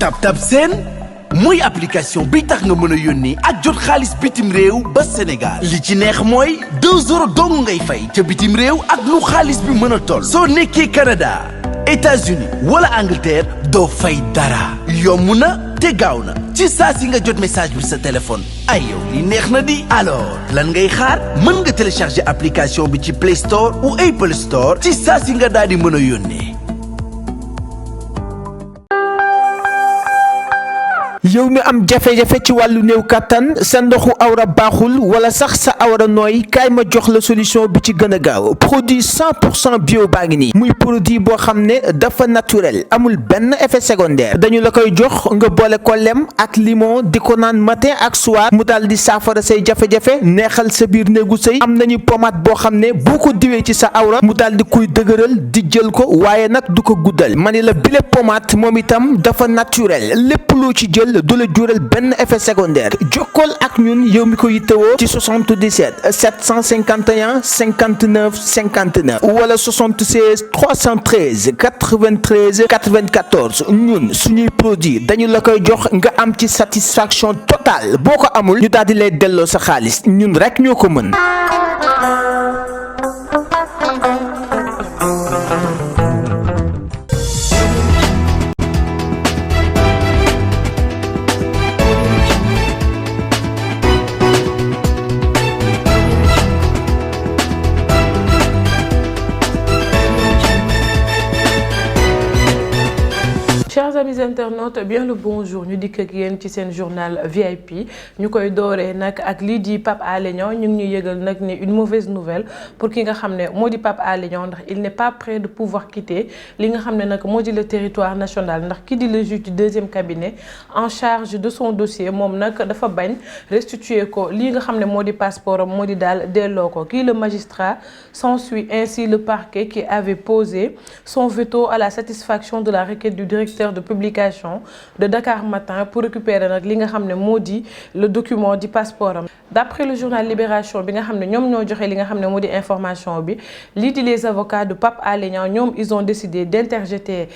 TapTap Send mooy application bi tax nga mën a yónnee ak jot xaalis bitim réew ba Sénégal li ci neex mooy 2 euros dong ngay fay ca bitim réew ak lu xaalis bi mën a toll. soo nekkee Canada États-Unis wala Angleterre doo fay dara yomb na te gaaw na ci saa si nga jot message bi sa téléphone ay yow li neex na di. alors lan ngay xaar mën nga télécharger application bi ci Play Store ou Apple Store ci saa si nga daal di mën a yónnee. yow mi am jafe-jafe ci wàllu néew kattan sa ndoxu awra baaxul wala sax sa awra nooy kaay ma jox la solution bi ci gën a gaaw produit 100% bio baa ngi nii muy produit boo xam ne dafa naturel amul benn effet secondaire dañu la koy jox nga boole ko lem ak limon di ko naan matin ak soir mu daal di saafara say jafe-jafe neexal sa biir néegu sëy am nañu pommade boo xam ne boo ko diwee ci sa awra mu daal di koy dëgëral di jël ko waaye nag du ko guddal ma ni la bile pommade moom itam dafa naturel lépp loo ci jël du la jural benn effet secondaire jokkool ak ñun yow mi ko yittewoo ci 77 751 59 59 wala 76 313 93 94 ñun suñuy produit dañu la koy jox nga am ci satisfaction totale boo ko amul ñu daal di lay delloo sa xaalis ñun rek ñoo ko mën. Chers amis internautes, bien le bonjour ñu dikk ak yéen ci seen journal VIP ñu koy dooree nag ak lii di Pape Alé Niang ñu ngi ñuy yëgal nag ne une mauvaise nouvelle pour ki nga xam ne moo di Pape Alé Niang ndax il n'est pas prêt de pouvoir quitter li nga xam ne nag moo di le territoire national ndax ki di le juge du deuxième cabinet en charge de son dossier moom nag dafa bañ restituer ko lii nga xam ne moo di passeport am moo di daal delloo ko kii le magistrat s'ensuit ainsi le parquet qui avait posé son veto à la satisfaction de la requête du directeur de publication de Dakar Matin pour récupérer nag li nga xam ne moo di le document di passeport am. D'après le journal Libération bi nga xam ne ñoom ñoo joxe li nga xam ne moo di information bi lii di les avocats de Pape Alé Niang ñoom ils ont décidé d'interjeter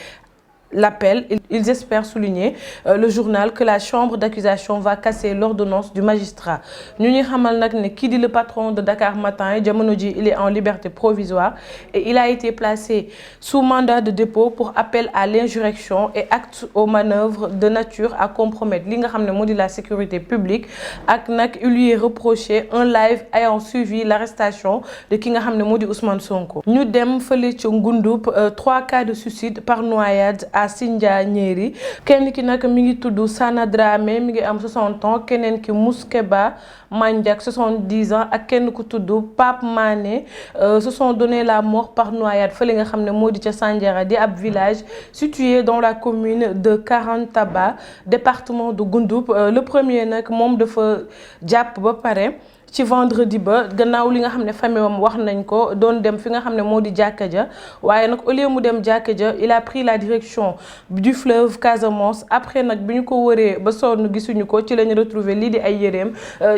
l'appel. Ils espèrent souligner le journal que la chambre d'accusation va casser l'ordonnance du magistrat ñu ñuy xamal nag ne kii di le patron de Dakar Matin jamono ji il est en liberté provisoire et il a été placé sous mandat de dépôt pour appel à l'insurrection et acte aux manœuvres de nature à compromettre li nga xam ne moo di la sécurité publique ak nag il lui est reproché un live ayant suivi l'arrestation de ki nga xam ne moo di Ousmane Sonko. ñu dem fële ci Ngundoup 3 cas de suicide par noyade à Sindia Ñeeri kenn ki nag mi ngi tudd Sana Dramé mi ngi am 60 ans keneen ki Mouskeba Mandiak 70 ans ak kenn ku tudd Pape Mané se sont donné la mort par noyade fële nga xam ne moo di ca Sandiara di ab village situé dans la commune de Karantaba département de Goundoup. Le premier nag moom dafa jàpp ba pare ci vendredi ba gannaaw li nga xam ne famille am wax nañ ko doon dem fi nga xam ne moo di jàkka ja waaye nag au lieu mu dem jàkka ja il a pris la direction du fleuve Casamance après nag bi ñu ko wëree ba sonn gisuñu ko ci lañ retrouver lii di ay yéreem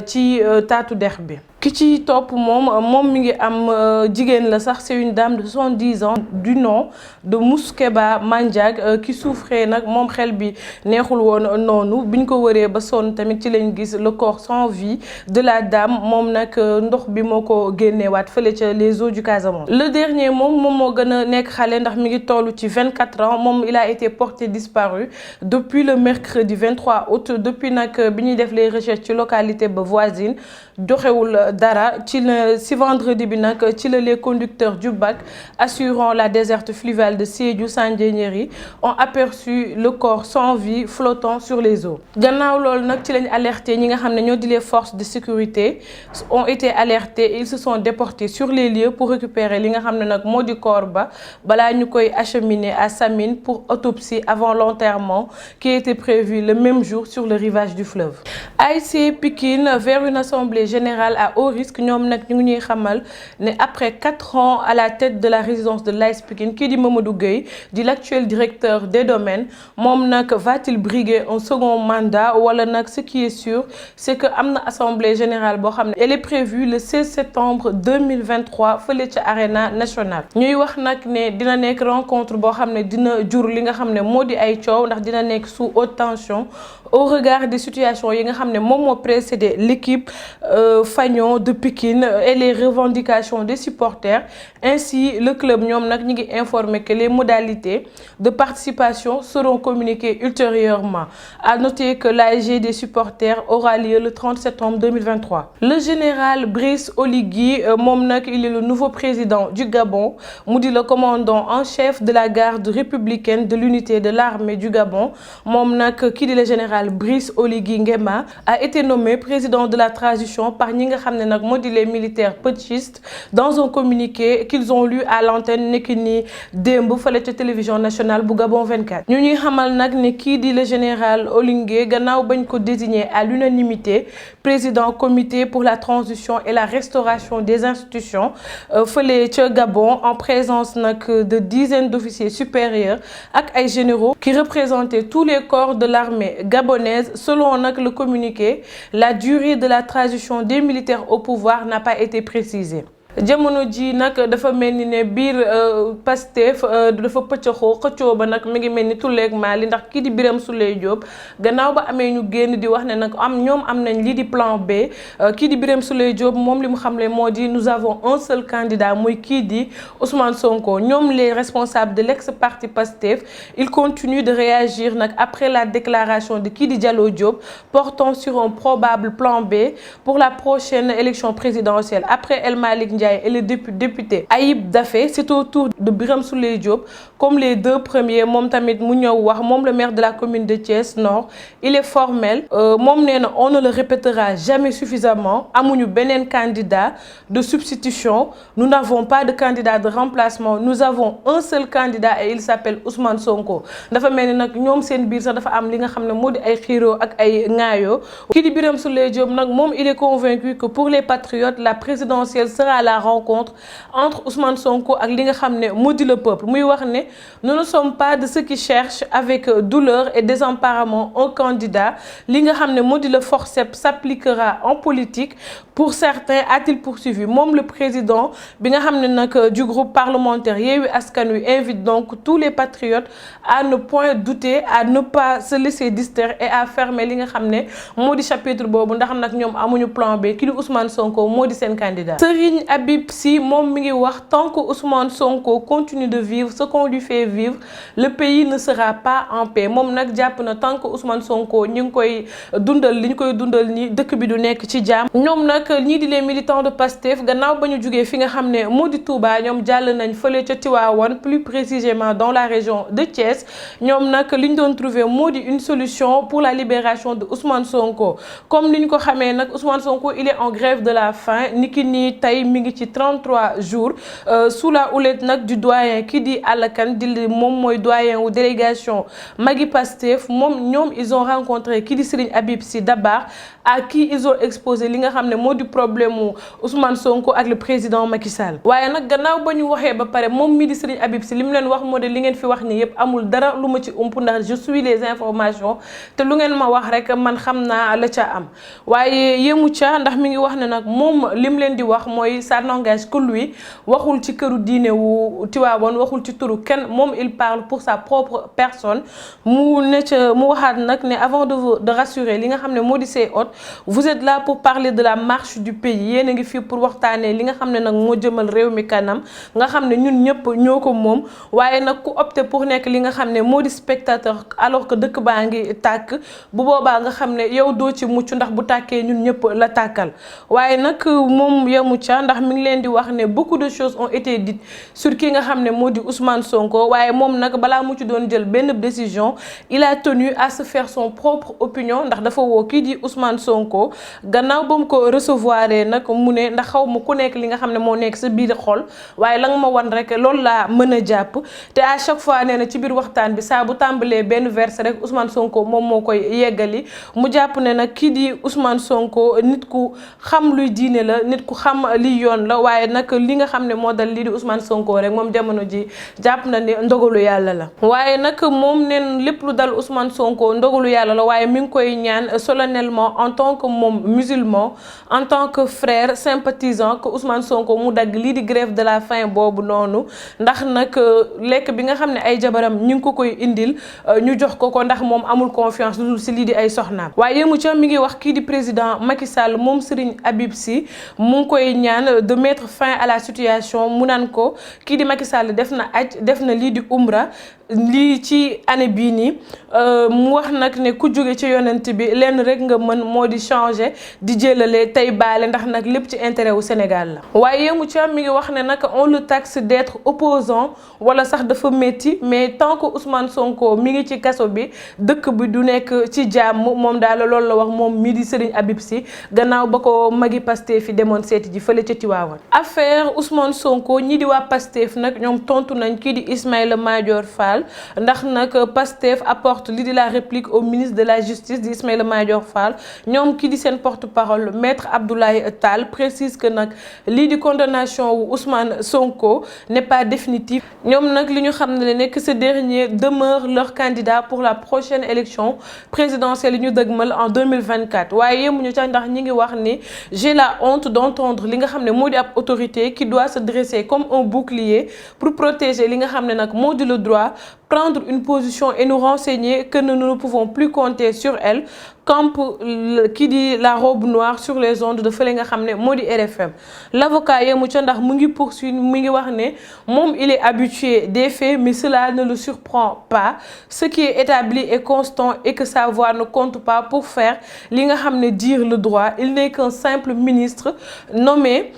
ci taatu dex bi. ki ci topp moom mi ngi am jigéen la sax c'est une dame de 70 ans du nom de Mouskeba Mandiak qui souffrait nag moom xel bi neexul woon noonu biñ ko wëree ba sonn tamit ci lañ gis le corps sans vie de la dame moom nag ndox bi moo ko génneewaat fële ca les eaux du Casamance. Le dernier moom moo gën a nekk xale ndax mi ngi toll ci 24 ans moom il a été porté disparu depuis le mercredi 23 août depuis nag bi ñuy def les recherches ci localité ba voisine joxewul dara ci vendredi bi nag ci la les conducteurs du bac assurant la desserte fluviale de Sédhiou Sandiéry ont aperçu le corps sans vie flottant sur les eaux. Gannaaw loolu nag ci lañ alerté ñi nga xam ne ñoo di les forces de sécurité ont été alertés et ils se sont déportés sur les lieux pour récupérer li nga xam ne nag moo di corps ba balaa ñu koy acheminer à Samine pour autopsie avant l'enterrement qui était prévu le même jour sur le rivage du fleuve. ASC Pikine vers une assemblée générale à haut risque ñoom nag ñu ngi ñuy xamal ne après 4 ans à la tête de la résidence de l'AS Pikine kii di Mamadou Gueye di l'actuel directeur des domaines moom nag va-t-il briguer un second mandat wala nag ce qui est sûr c'est que am na assemblée générale boo xam ne elle est prévue le 16 septembre 2023 fële ca Arena nationale ñuy wax nag ne dina nekk rencontre boo xam ne dina jur li nga xam ne moo di ay coow ndax dina nekk sous haute tension au regard des situations yi nga xam ne moom moo précédé l'équipe Fagnon de Pikine et les revendications des supporters ainsi le club ñoom nag ñu ngi informé que les modalités de participation seront communiquées ultérieurement. À noter que l'AG des supporters aura lieu le 30 septembre 2023. Le général Brice Oligui moom nag il est le nouveau président du Gabon mu di le commandant en chef de la garde républicaine de l'unité de l'armée du Gabon moom nag kii di le général Brice Oligui Nguema a été nommé président de la transition par ñi nga xam ne nag moo di les militaires putschistes dans un communiqué qu'ils ont lu à l'antenne nekki ni démb fële ca télévision nationale bu Gabon 24 ñu ñuy xamal nag ne kii di le général Oligui gannaaw bañ ko désigné à l'unanimité président comité pour la transition et la restauration des institutions fële ca Gabon en présence nag de dizaines d'officiers supérieurs ak ay généraux qui représentaient tous les corps de l'armée gabonaise. Selon nag le communiqué, la durée de la transition des militaires au pouvoir n'a pas été précisée. jamono ji nag dafa mel ni ne biir Pastef dafa xëccoo ba nag mi ngi mel ni tulleeg Mali ndax kii di Birame Souleye Diop gannaaw ba amee ñu génn di wax ne nag ñoom am nañ lii di plan B kii di Birame Souleye Diop moom li mu xamle moo di nous avons un seul candidat muy kii di Ousmane Sonko ñoom les responsables de l'ex-parti Pastef ils continuent de réagir nag après la déclaration de kii di Diallo Diop portant sur un probable plan B pour la prochaine élection présidentielle après El Malick et le député Ayib Daffé. C'est au tour de Birame Souleye Diop comme les deux premiers moom tamit mu ñëw wax moom le maire de la commune de Thiès Nord il est formel moom nee na on ne le répétera jamais suffisamment amuñu beneen candidat de substitution nous n'avons pas de candidat de remplacement nous avons un seul candidat et il s'appelle Ousmane Sonko. Dafa mel ni nag ñoom seen biir sax dafa am li nga xam ne moo di ay xiiroo ak ay ŋaayoo kii di Birame Souleye Diop nag moom il est convaincu que pour les patriotes la présidentielle sera la rencontre entre Ousmane Sonko ak li nga xam ne moo di le peuple muy wax ne nous ne sommes pas de ceux qui cherchent avec douleur et désemparement un candidat li nga xam ne moo di le forceps s'appliquera en politique pour certains a-t-il poursuivi moom le président bi nga xam ne nag du groupe parlementaire Yewwi Askan Wi invite donc tous les patriotes à ne point douter à ne pas se laisser distraire et à fermer li nga xam ne moo di chapitre boobu ndax nag ñoom amuñu plan B ki di Ousmane Sonko moo di seen candidat. Serigne Habib Sy moom mi ngi wax tant que Ousmane Sonko continue de vivre ce qu'on lui fait vivre le pays ne sera pas en paix moom nag jàpp na tant que Ousmane Sonko ñu ngi koy dundal li ñu koy dundal ni dëkk bi du nekk ci jàmm. ñoom nag ñii di les militants de Pastef gannaaw ba ñu jugee fi nga xam ne moo di Touba ñoom jàll nañ fële ca Tivaouane plus précisément dans la région de Thiès ñoom nag li ñu doon trouver moo di une solution pour la libération de Ousmane Sonko comme ni ñu ko xamee nag Ousmane Sonko il est en grève de la faim niki nii tey mi ngi ci 33 jours sous la houlette nag du doyen kii di Alakan di moom mooy doyen wu délégation Magui Pastef moom ñoom ils ont rencontré kii di Serigne Habib Sy Dabakh à qui ils ont exposé li nga xam ne moo di problème mu Ousmane Sonko ak le président Macky Sall. waaye nag gannaaw ba ñu waxee ba pare moom mii di Serigne Habib Sy li mu leen wax moo de li ngeen fi wax ni yëpp amul dara lu ma ci ump ndax je suis les informations te lu ngeen ma wax rek man xam naa la ca am waaye yemu ca ndax mi ngi wax ne nag moom li mu leen di wax mooy ça n'engage que lui waxul ci këru diine wu Tivaouane waxul ci turu kenn moom il parle pour sa propre personne mu ne ca mu waxaat nag ne avant de rassurer li nga xam ne moo di say hôtes vous êtes là pour parler de la marche du pays yéen a ngi fii pour waxtaanee li nga xam ne nag moo jëmal réew mi kanam nga xam ne ñun ñëpp ñoo ko moom waaye nag ku opté pour nekk li nga xam ne moo di spectateur alors que dëkk baa ngi tàkk bu boobaa nga xam ne yow doo ci mucc ndax bu tàkkee ñun ñëpp la tàkkal waaye nag moom yemu ca ndax mi mi ngi leen di wax ne beaucoup de choses ont été dites sur ki nga xam ne moo di Ousmane Sonko waaye moom nag balaa mu ci doon jël benn décision il a tenu à se faire son propre opinion ndax dafa woo kii di Ousmane Sonko gannaaw ba mu ko recevoir nag mu ne ndax xaw ma ku nekk li nga xam ne moo nekk sa biir xol waaye la nga ma wan rek loolu laa mën a jàpp te à chaque fois nee na ci biir waxtaan bi saa bu tàmbalee benn verset rek Ousmane Sonko moom moo koy yeggali mu jàpp ne nag kii di Ousmane Sonko nit ku xam luy diine la nit ku xam li yoon la waaye nag li nga xam ne moo dal lii di Ousmane Sonko rek moom jamono ji jàpp na ne ndogalu yàlla la waaye nag moom neen lépp lu dal Ousmane Sonko ndogalu yàlla la waaye mi ngi koy ñaan solennellement en tant que moom musulman en tant que frère sympathisant que Ousmane Sonko mu dagg lii di grève de la faim boobu noonu ndax nag lekk bi nga xam ne ay jabaram ñu ngi ko koy indil ñu jox ko ndax moom amul confiance lu dul si lii di ay soxnaam waaye yemu ca mi ngi wax kii di président Macky Sall moom Serigne Habib Sy mu ngi koy ñaan de mettre fin à la situation mu naan ko kii di Macky Sall def na aj def na lii di umra lii ci année bii nii mu wax nag ne ku jóge ci yonent bi lenn rek nga mën moo di changer di jëlale tey baale ndax nag lépp ci intérêt wu Sénégal la waaye yemu ca mi ngi wax ne nag on le taxe d'être opposant wala sax dafa métti mais tant que Ousmane Sonko mi ngi ci kaso bi dëkk bi du nekk ci jàmm moom daal loolu la wax moom mii di Serigne Habib Sy gannaaw ba ko magi Pastef fi demoon seeti ji fële ca Tivaouane affaire Ousmane Sonko ñii di waa Pastef nag ñoom tontu nañ kii di Ismaïla Madior Fall ndax nag Pastef apporte lii di la réplique au ministre de la justice di Ismaïla Madior Fall ñoom kii di seen porte-parole maître Abdoulaye Tall précise que nag lii di condamnation wu Ousmane Sonko n'est pas définitive ñoom nag li ñu xam ne ne que ce dernier demeure leur candidat pour la prochaine élection présidentielle yi ñu dëgmal en 2024 waaye yemuñu ca ndax ñi ngi wax ni j'ai la honte d'entendre li nga xam ne moo di ab autorité qui doit se dresser comme un bouclier pour protéger li nga xam ne nag moo di le droit prendre une position et nous renseigner que nous ne pouvons plus compter sur elle campe qui dit la robe noire sur les ondes de fële nga xam ne moo di RFM l'avocat yemu ca ndax mu ngi poursuivre mu ngi wax ne moom il est habitué des faits mais cela ne le surprend pas ce qui est établi est constant et que sa voix ne compte pas pour faire li nga xam ne dire le droit il n'est qu'un simple ministre nommé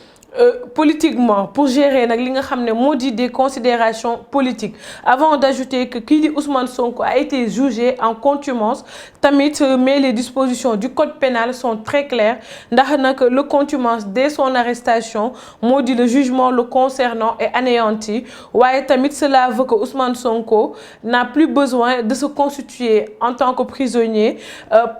politiquement pour gérer nag li nga xam ne moo di des considérations politiques avant d'ajouter que kii di Ousmane Sonko a été jugé en contumace tamit mais les dispositions du code pénal sont très claires ndax nag le contumace dès son arrestation moo di le jugement le concernant est anéanti waaye tamit cela veut que Ousmane Sonko n'a plus besoin de se constituer en tant que prisonnier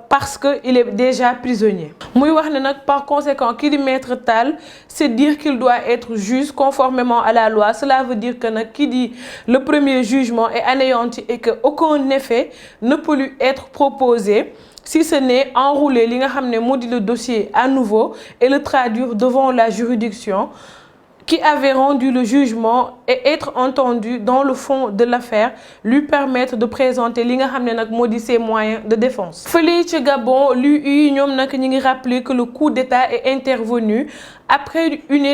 parce que il est déjà prisonnier muy wax ne nag par conséquent kii di maître Tall c'est dire qu'il doit être juge conformément à la loi cela veut dire que nag qui dit le premier jugement est anéanti et que aucun effet ne peut lui être proposé si ce n'est enrouler li nga xam ne moo di le dossier à nouveau et le traduire devant la juridiction qui avait rendu le jugement et être entendu dans le fond de l'affaire lui permettre de présenter li nga xam ne nag moo di ses moyens de défense. Fële ci Gabon l'UU ñoom nag ñi ngi rappeler que le coup d'État est intervenu après une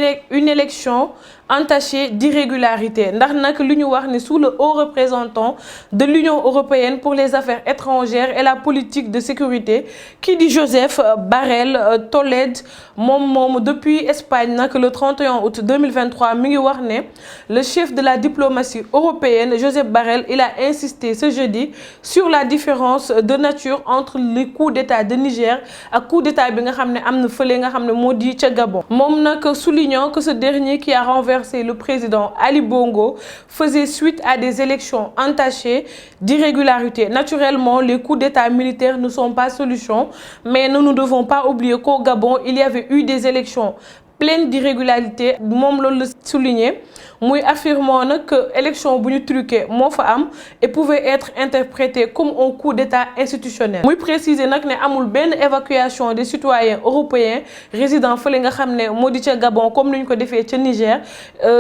élection entachée d'irrégularité ndax nag li ñu wax ni sous le haut représentant de l'Union européenne pour les affaires étrangères et la politique de sécurité qui dit Joseph Borrell Tolède moom depuis Espagne nag le 31 août 2023 mi ngi wax ne le chef de la diplomatie européenne Joseph Borrell il a insisté ce jeudi sur la différence de nature entre le coup d'État de Niger ak coup d'État bi nga xam ne am na fële nga xam ne moo di ca Gabon moom nag soulignant que ce dernier qui a renversé le président Ali Bongo faisait suite à des élections entachées d'irrégularité. Naturellement, les coups d'État militaires ne sont pas solution, mais nous ne devons pas oublier qu'au Gabon, il y avait eu des élections pleine d'irrégularité moom loolu la souligné muy affirmant nag que élection bu ñu truqué moo fa am et pouvait être interprété comme un coup d'état institutionnel muy préciser nag ne amul benn évacuation des citoyens européens résidant fële nga xam ne moo di ca Gabon comme ni ñu ko defee ca Niger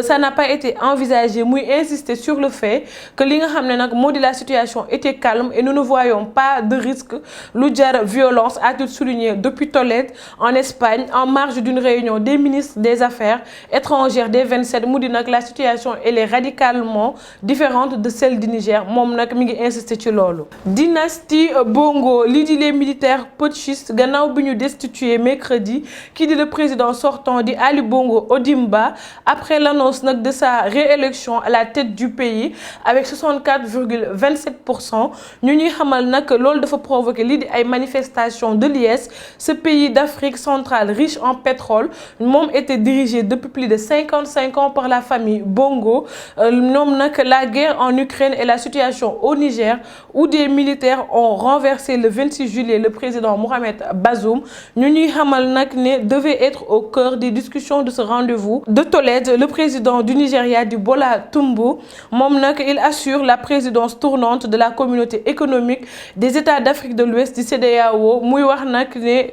ça n'a pas été envisagé muy insister sur le fait que li nga xam ne nag moo di la situation était calme et nous ne voyons pas de risque lu jar violence a-t-il souligné depuis Tolède en Espagne en marge d'une réunion des ministres des Affaires étrangères des G27 mu di nag la situation elle est radicalement différente de celle du Niger moom nag mi ngi insister ci loolu. Dynastie Bongo lii di les militaires putschistes gannaaw bi ñu destitué mercredi kii di le président sortant di Ali Bongo Ondimba après l'annonce nag de sa réélection à la tête du pays avec 64,27%. ñu ñuy xamal nag loolu dafa provoquer lii di ay manifestations de liesse. Ce pays d'Afrique centrale riche en pétrole moom était dirigé depuis plus de 55 ans par la famille Bongo. ñoom nag la guerre en Ukraine et la situation au Niger où des militaires ont renversé le 26 juillet le président Mohamed Bazoum ñu ñuy xamal nag ne devait être au cœur des discussions de ce rendez-vous de Tolède. Le président du Nigeria di Bola Tinubu moom nag il assure la présidence tournante de la communauté économique des États d'Afrique de l'Ouest di CEDEAO muy wax nag ne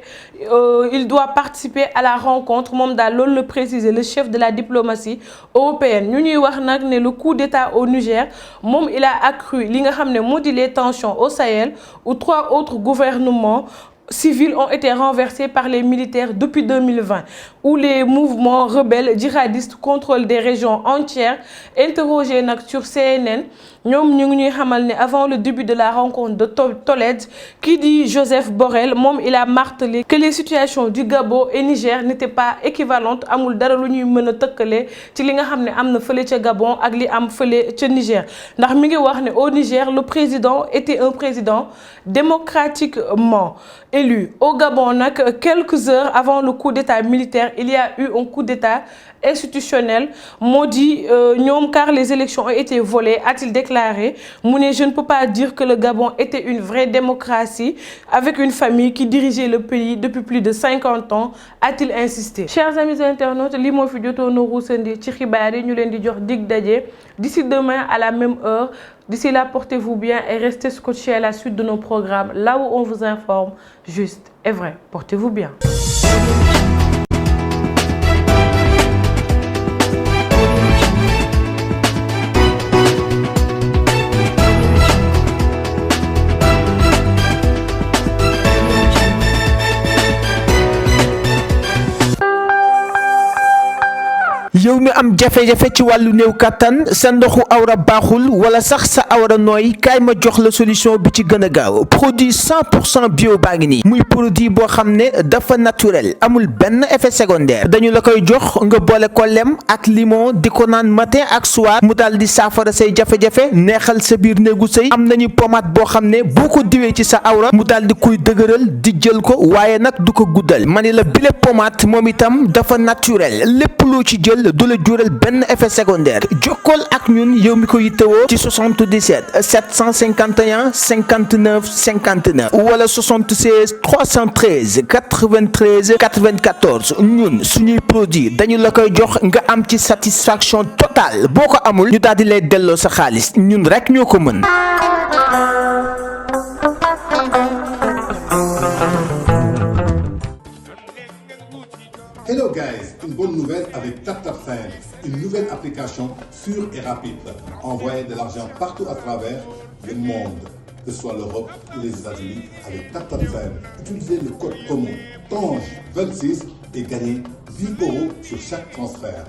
il doit participer à la rencontre moom daal loolu le préciser le chef de la diplomatie européenne. ñu ñuy wax nag ne le coup d'État au Niger moom il a accru li nga xam ne moo di les tensions au Sahel où 3 autres gouvernements civils ont été renversés par les militaires depuis 2020 où les mouvements rebelles djihadistes contrôlent des régions entières. Interrogé nag sur CNN ñoom ñu ngi ñuy xamal ne avant le début de la rencontre de Tolède kii di Joseph Borrell moom il a martelé que les situations du Gabon et Niger n'étaient pas équivalentes amul dara lu ñuy mën a tëkkale ci li nga xam ne am na fële ca Gabon ak li am fële ca Niger ndax mi ngi wax ne au Niger le président était un président démocratiquement élu. Au Gabon nag quelques heures avant le coup d'état militaire il y a eu un coup d'état institutionnel moo di ñoom car les élections ont été volées a-t-il déclaré mu ne je ne peux pas dire que le Gabon était une vraie démocratie avec une famille qui dirigeait le pays depuis plus de 50 ans a-t-il insisté. Chers amis internautes li moo fi jotoon a ruusandi ci xibaar yi ñu leen di jox dig daje d'ici demain à la même heure. D'ici là, portez-vous bien et restez scotchés à la suite de nos programmes, là où on vous informe juste et vrai. Portez-vous bien. yow mi am jafe-jafe ci wàllu néew kattan sa ndoxu awra baaxul wala sax sa awra nooy kaay ma jox la solution bi ci gën a gaaw produit 100% bio baa ngi nii muy produit boo xam ne dafa naturel amul benn effet secondaire dañu la koy jox nga boole ko lem ak limon di ko naan matin ak soir mu daal di saafara say jafe-jafe neexal sa biir néegu sëy am nañu pommade boo xam ne boo ko diwee ci sa awra mu daal di koy dëgëral di jël ko waaye nag du ko guddal ma ne la bile pommade moom itam dafa naturel lépp loo ci jël du la jural benn effet secondaire jokkool ak ñun yow mi ko yittewoo ci 77 751 59 59 wala 76 313 93 94 ñun suñuy produit dañu la koy jox nga am ci satisfaction totale boo ko amul ñu daal di lay delloo sa xaalis ñun rek ñoo ko mën. Hello guys, une bonne nouvelle avec TapTapSend, une nouvelle application sûre et rapide. Envoyez de l'argent partout à travers le monde, que ce soit l'Europe ou les États-Unis, avec TapTapSend. Utilisez le code promo TANGE26 et gagnez 10 € sur chaque transfert.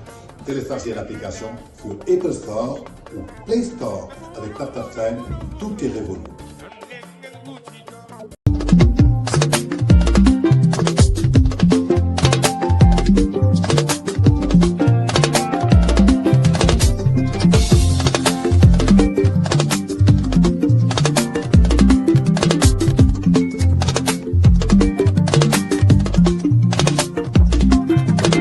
Téléchargez l'application sur Apple Store ou Play Store. Avec TapTapSend, tout est révolu.